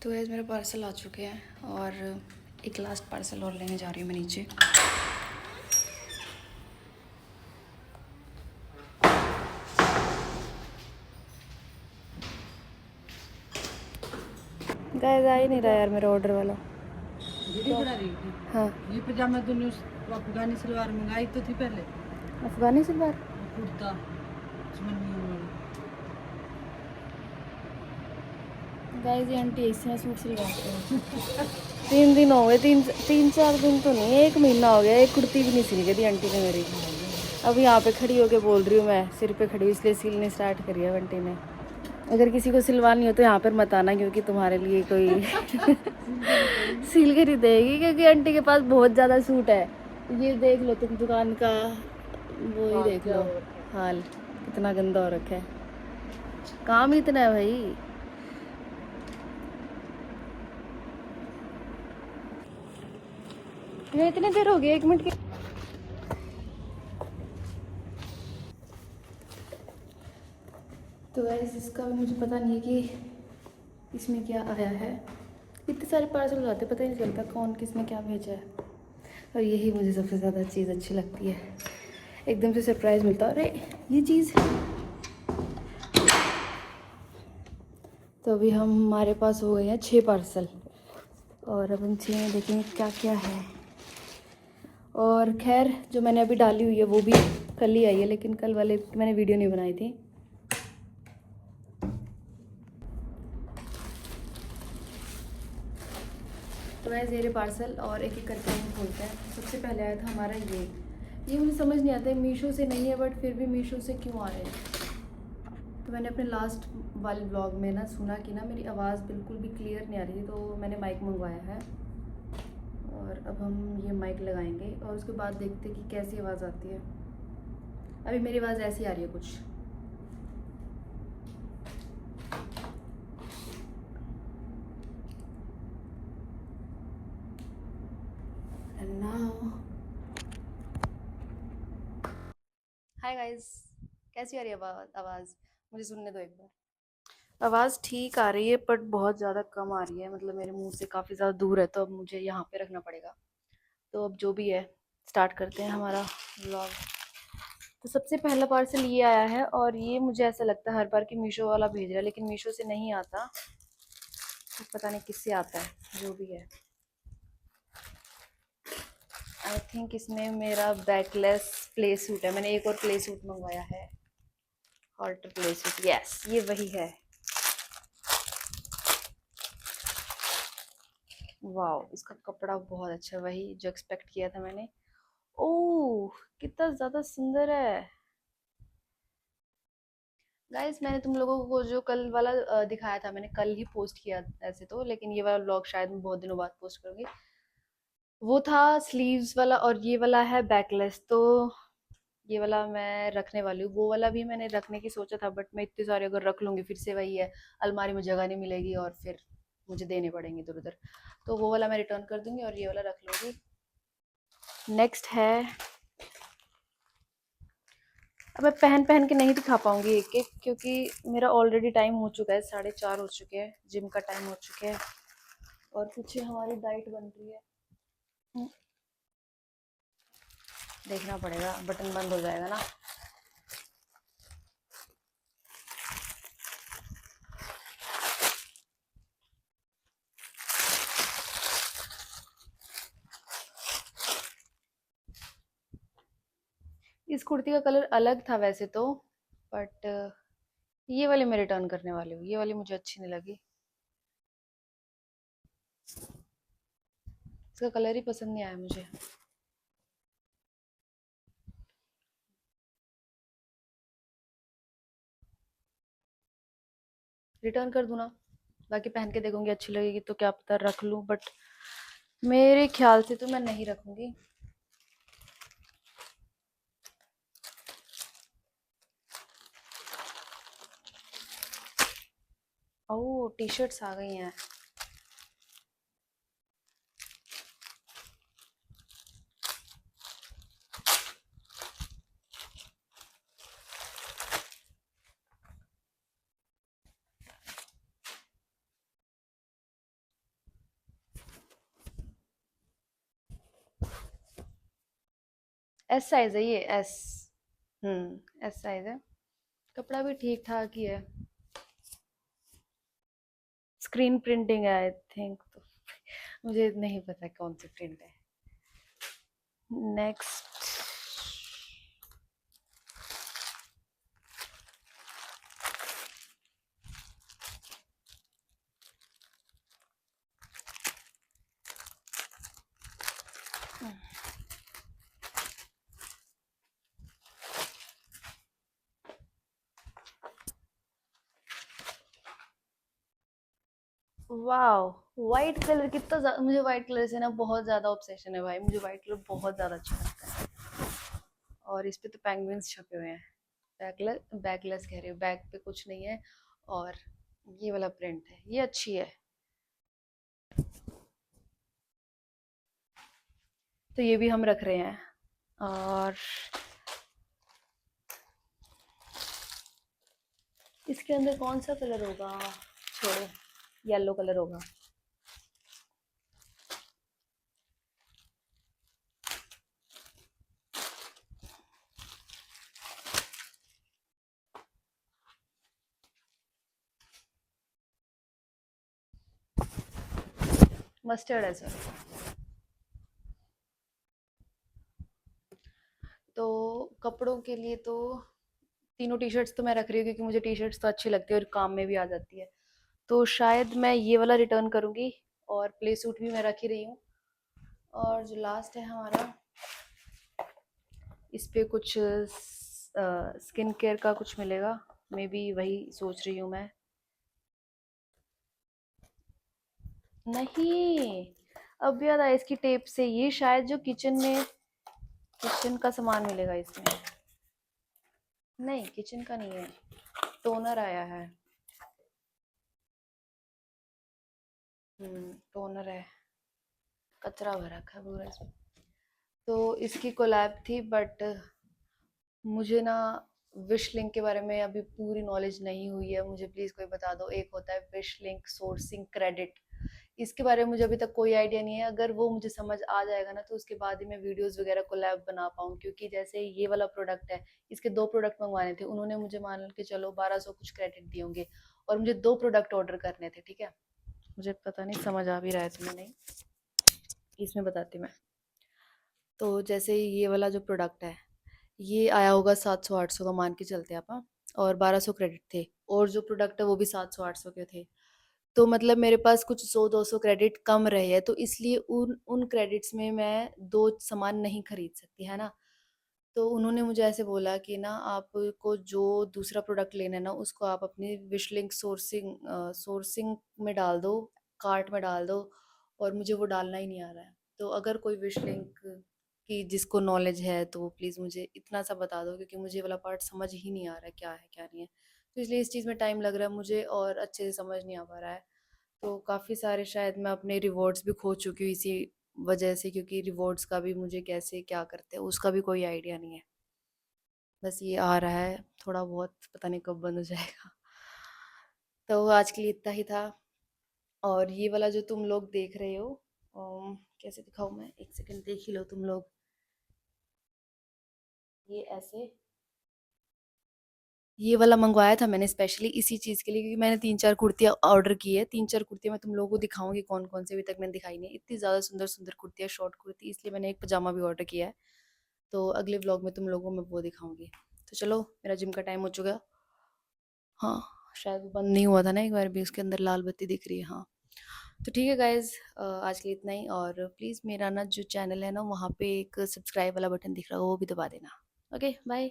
तो गैस मेरे पार्सल आ चुके हैं और एक लास्ट पार्सल और लेने जा रही हूँ मैं नीचे। गैस आ ही नहीं रहा यार मेरा ऑर्डर वाला। वीडियो बना रही थी। हाँ, ये पजामा तूने उस अफगानी सलवार मंगाई तो थी पहले, अफगानी सलवार। कुर्ता चुन्नी वाली। गाइस ये आंटी ऐसे में सूट सिलवाते हैं। 3 दिन हो गए, 3-4 दिन तो नहीं, 1 महीना हो गया, एक कुर्ती भी नहीं सिल गई थी आंटी ने मेरी। अब यहाँ पे खड़ी होके बोल रही हूँ, मैं सिर पे खड़ी हूँ इसलिए सिलनी स्टार्ट करी है आंटी ने। अगर किसी को सिलवानी हो तो यहाँ पर मत आना, क्योंकि तुम्हारे लिए कोई सिल कर ही देगी, क्योंकि आंटी के पास बहुत ज़्यादा सूट है। ये देख लो तुम दुकान का, वो ही देख लो हाल कितना गंदा हो रखा है। काम ही इतना है भाई। ये इतनी देर हो गई, 1 मिनट की। तो गाइस इसका भी मुझे पता नहीं है कि इसमें क्या आया है। इतने सारे पार्सल हो जाते पता ही नहीं चलता कौन किसने क्या भेजा है। और यही मुझे सबसे ज़्यादा चीज़ अच्छी लगती है, एकदम से सरप्राइज़ मिलता है। अरे ये चीज़। तो अभी हमारे पास हो गए हैं 6 पार्सल और अब हम 6 में देखेंगे क्या क्या है। और खैर जो मैंने अभी डाली हुई है वो भी कल ही आई है, लेकिन कल वाले मैंने वीडियो नहीं बनाई थी। तो वह ज़ेरे पार्सल और एक एक करके हम खोलते हैं। सबसे पहले आया था हमारा ये मुझे समझ नहीं आता है, मीशो से नहीं है बट फिर भी मीशो से क्यों आ रहे हैं। तो मैंने अपने लास्ट वाले ब्लॉग में ना सुना कि ना मेरी आवाज़ बिल्कुल भी क्लियर नहीं आ रही थी, तो मैंने माइक मंगवाया है और अब हम ये माइक लगाएंगे और उसके बाद देखते हैं कि कैसी आवाज़ आती है। अभी मेरी आवाज़ ऐसी आ रही है कुछ। हाय गाइस, कैसी आ रही है आवाज़? मुझे सुनने दो एक बार। आवाज़ ठीक आ रही है बट बहुत ज़्यादा कम आ रही है, मतलब मेरे मुंह से काफ़ी ज़्यादा दूर है, तो अब मुझे यहाँ पे रखना पड़ेगा। तो अब जो भी है स्टार्ट करते हैं हमारा व्लॉग। तो सबसे पहला पार्सल ये आया है और ये मुझे ऐसा लगता है हर बार कि मीशो वाला भेज रहा है, लेकिन मीशो से नहीं आता, तो पता नहीं किससे आता है। जो भी है, आई थिंक इसमें मेरा बैकलेस प्ले सूट है। मैंने एक और प्ले सूट मंगवाया है, हॉल्टर प्ले सूट। यस, ये वही है। वाह, इसका कपड़ा बहुत अच्छा है, वही जो एक्सपेक्ट किया था मैंने। ओह कितना ज्यादा सुंदर है। गाइस मैंने तुम लोगों को जो कल वाला दिखाया था, मैंने कल ही पोस्ट किया ऐसे तो, लेकिन ये वाला व्लॉग शायद मैं बहुत दिनों बाद पोस्ट करूंगी। वो था स्लीव्स वाला और ये वाला है बैकलेस। तो ये वाला मैं रखने वाली हूँ। वो वाला भी मैंने रखने की सोचा था बट मैं इतने सारे अगर रख लूंगी फिर से वही है, अलमारी में जगह नहीं मिलेगी और फिर मुझे देने पड़ेंगे इधर उधर। तो वो वाला मैं रिटर्न कर दूंगी और ये वाला रख लूंगी। नेक्स्ट है, अब मैं पहन पहन के नहीं दिखा पाऊंगी एक एक, क्योंकि मेरा ऑलरेडी टाइम हो चुका है, 4:30 हो चुके हैं, जिम का टाइम हो चुके हैं और पीछे हमारी डाइट बन रही है। देखना पड़ेगा, बटन बंद हो जाएगा ना। इस कुर्ती का कलर अलग था वैसे तो, बट ये वाली मैं रिटर्न करने वाली हूँ। ये वाली मुझे अच्छी नहीं लगी, इसका कलर ही पसंद नहीं आया मुझे। रिटर्न कर दूँ ना, बाकी पहन के देखूंगी, अच्छी लगेगी तो क्या पता रख लूँ, बट मेरे ख्याल से तो मैं नहीं रखूंगी। ओह टी शर्ट्स आ गई हैं। एस साइज है ये, एस। एस साइज है। कपड़ा भी ठीक ठाक ही है। स्क्रीन प्रिंटिंग है आई थिंक, तो मुझे नहीं पता कौन सी प्रिंट है। नेक्स्ट। वाह, वाइट कलर कितना मुझे वाइट कलर से ना बहुत ज्यादा ऑब्सेशन है भाई, मुझे वाइट कलर बहुत ज्यादा अच्छा लगता है। और इस पे तो पेंगुइन्स छपे हुए हैं। बैकलेस, बैकलेस कह रही हूँ, बैक पे कुछ नहीं है। और ये वाला प्रिंट है, ये अच्छी है। तो ये भी हम रख रहे हैं। और इसके अंदर कौन सा कलर होगा, छोड़ो, येलो कलर होगा। मस्टर्ड है सर। तो कपड़ों के लिए तो तीनों टी शर्ट्स तो मैं रख रही हूँ, क्योंकि मुझे टी शर्ट्स तो अच्छी लगती है और काम में भी आ जाती है। तो शायद मैं ये वाला रिटर्न करूँगी। और प्ले सूट भी मैं रख ही रही हूँ। और जो लास्ट है हमारा, इस पे कुछ स्किन केयर का कुछ मिलेगा, मे बी वही सोच रही हूँ मैं। नहीं, अब याद आया, इसकी टेप से ये शायद जो किचन का सामान मिलेगा इसमें। नहीं, किचन का नहीं है, टोनर आया है। टोनर है, कचरा भर रखा है पूरा इसमें। तो इसकी कोलैब थी, बट मुझे ना विश लिंक के बारे में अभी पूरी नॉलेज नहीं हुई है, मुझे प्लीज़ कोई बता दो। एक होता है विश लिंक सोर्सिंग क्रेडिट, इसके बारे में मुझे अभी तक कोई आइडिया नहीं है। अगर वो मुझे समझ आ जाएगा ना, तो उसके बाद ही मैं वीडियोस वगैरह कोलैब बना पाऊँ। क्योंकि जैसे ये वाला प्रोडक्ट है, इसके 2 प्रोडक्ट मंगवाने थे, उन्होंने मुझे मान के चलो 1200 कुछ क्रेडिट दिए होंगे, और मुझे 2 प्रोडक्ट ऑर्डर करने थे, ठीक है। मुझे पता नहीं समझ आ भी रहा है तुम्हें, नहीं इसमें बताती मैं। तो जैसे ये वाला जो प्रोडक्ट है, ये आया होगा 700-800 का, मान के चलते आप, हाँ। और 1200 क्रेडिट थे, और जो प्रोडक्ट है वो भी 700-800 के थे। तो मतलब मेरे पास कुछ 100-200 क्रेडिट कम रहे हैं, तो इसलिए उन उन क्रेडिट्स में मैं 2 सामान नहीं खरीद सकती, है ना। तो उन्होंने मुझे ऐसे बोला कि ना, आपको जो दूसरा प्रोडक्ट लेना है ना, उसको आप अपनी विश लिंक सोर्सिंग में डाल दो, कार्ट में डाल दो। और मुझे वो डालना ही नहीं आ रहा है। तो अगर कोई विश लिंक की जिसको नॉलेज है, तो वो प्लीज़ मुझे इतना सा बता दो, क्योंकि मुझे ये वाला पार्ट समझ ही नहीं आ रहा है, क्या है क्या नहीं है। तो इसलिए इस चीज़ में टाइम लग रहा है मुझे, और अच्छे से समझ नहीं आ पा रहा है। तो काफ़ी सारे शायद मैं अपने रिवॉर्ड्स भी खो चुकी हूँ इसी वजह से, क्योंकि रिवॉर्ड्स का भी मुझे कैसे क्या करते हैं उसका भी कोई आइडिया नहीं है। बस ये आ रहा है थोड़ा बहुत, पता नहीं कब बंद हो जाएगा। तो आज के लिए इतना ही था। और ये वाला जो तुम लोग देख रहे हो, कैसे दिखाऊं मैं, एक सेकंड देख ही लो तुम लोग। ये ऐसे, ये वाला मंगवाया था मैंने स्पेशली इसी चीज़ के लिए, क्योंकि मैंने 3-4 कुर्तियाँ ऑर्डर की है। 3-4 कुर्तियाँ मैं तुम लोगों को दिखाऊंगी, कौन कौन से अभी तक मैंने दिखाई नहीं है। इतनी ज़्यादा सुंदर सुंदर कुर्तियाँ, शॉर्ट कुर्ती, इसलिए मैंने एक पजामा भी ऑर्डर किया है। तो अगले व्लॉग में तुम लोगों को मैं वो दिखाऊंगी। तो चलो, मेरा जिम का टाइम हो चुका। हाँ, शायद वो बंद नहीं हुआ था ना एक बार भी, उसके अंदर लाल बत्ती दिख रही है, हाँ। तो ठीक है गाइज, आज के लिए इतना ही। और प्लीज़ मेरा ना जो चैनल है ना, वहाँ पे एक सब्सक्राइब वाला बटन दिख रहा है, वो भी दबा देना। Okay, bye.